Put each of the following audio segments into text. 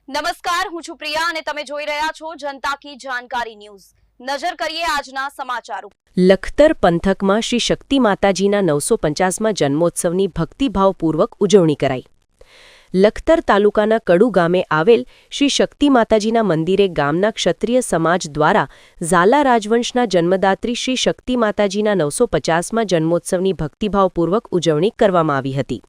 નમસ્કાર, હું છું પ્રિયા અને તમે જોઈ રહ્યા છો જનતા કી જાણકારી ન્યૂઝ। નજર કરીએ આજના સમાચાર ઉપર। લખતર પંથકમાં શ્રી શક્તિ માતાજીના 950મા જન્મોત્સવની ભક્તિભાવપૂર્વક ઉજવણી કરાઈ। લખતર તાલુકાના કડુ ગામે આવેલ શ્રી શક્તિ માતાજીના મંદિરે ગામના ક્ષત્રિય સમાજ દ્વારા ઝાલા રાજવંશના જન્મદાત્રી શ્રી શક્તિ માતાજીના 950મા જન્મોત્સવની ભક્તિભાવપૂર્વક ઉજવણી કરવામાં આવી હતી।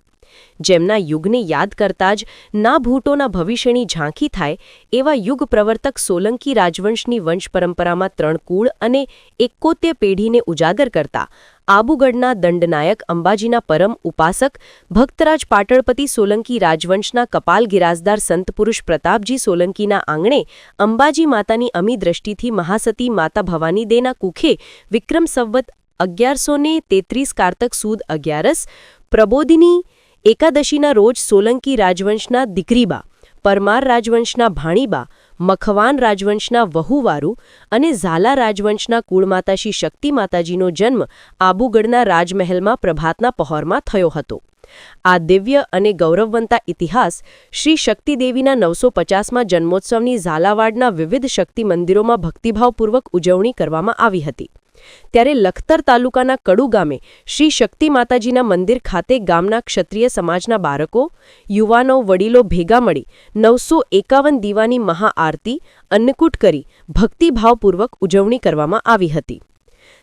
જેમના યુગને યાદ કરતા જ ના ભૂતોના ભવિષ્યની ઝાંખી થાય એવા યુગ પ્રવર્તક સોલંકી રાજવંશની વંશ પરંપરામાં 3 કુળ અને 71 પેઢીને ઉજાગર કરતા આબુગઢના દંડનાયક અંબાજીના પરમ ઉપાસક ભક્તરાજ પાટળપતિ સોલંકી રાજવંશના કપાલ ગિરાજદાર સંતપુરુષ પ્રતાપજી સોલંકીના આંગણે અંબાજી માતાની અમી દ્રષ્ટિથી મહાસતી માતા ભવાની દેના કુખે વિક્રમ સંવત 1133 કારતક સુદ 11 પ્રબોધિની એકાદશીના રોજ સોલંકી રાજવંશના દીકરીબા, પરમાર રાજવંશના ભાણીબા, મખવાન રાજવંશના વહુવારુ અને ઝાલા રાજવંશના કુળમાતા શ્રી શક્તિ માતાજીનો જન્મ આબુગઢના રાજમહેલમાં પ્રભાતના પહોરમાં થયો હતો। આ દિવ્ય અને ગૌરવવંતા ઇતિહાસ શ્રી શક્તિદેવીના 950મા જન્મોત્સવની ઝાલાવાડના વિવિધ શક્તિ મંદિરોમાં ભક્તિભાવપૂર્વક ઉજવણી કરવામાં આવી હતી। ત્યારે લખતર તાલુકાના કડુ ગામે શ્રી શક્તિ માતાજીના મંદિર ખાતે ગામના ક્ષત્રિય સમાજના બાળકો, યુવાનો, વડીલો ભેગા મળી 951 દીવાની મહાઆરતી અન્નકૂટ કરી ભક્તિભાવપૂર્વક ઉજવણી કરવામાં આવી હતી।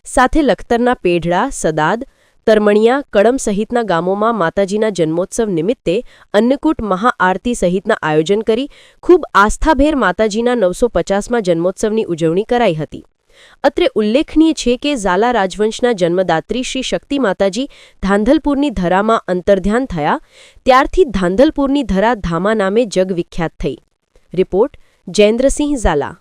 સાથે લખતરના પેઢડા, સદાદ, તરમણિયા, કડમ સહિતના ગામોમાં માતાજીના જન્મોત્સવ નિમિત્તે અન્નકૂટ મહાઆરતી સહિતના આયોજન કરી ખૂબ આસ્થાભેર માતાજીના 950મા જન્મોત્સવની ઉજવણી કરાઈ હતી। અત્રે ઉલ્લેખનીય છે કે ઝાલા રાજવંશના જન્મદાત્રી શ્રી શક્તિ માતાજી ધાંધલપુરની ધરામાં અંતર્ધ્યાન થયા ત્યારથી ધાંધલપુરની ધરા ધામા નામે જગવિખ્યાત થઈ। રિપોર્ટ જયેન્દ્રસિંહ ઝાલા।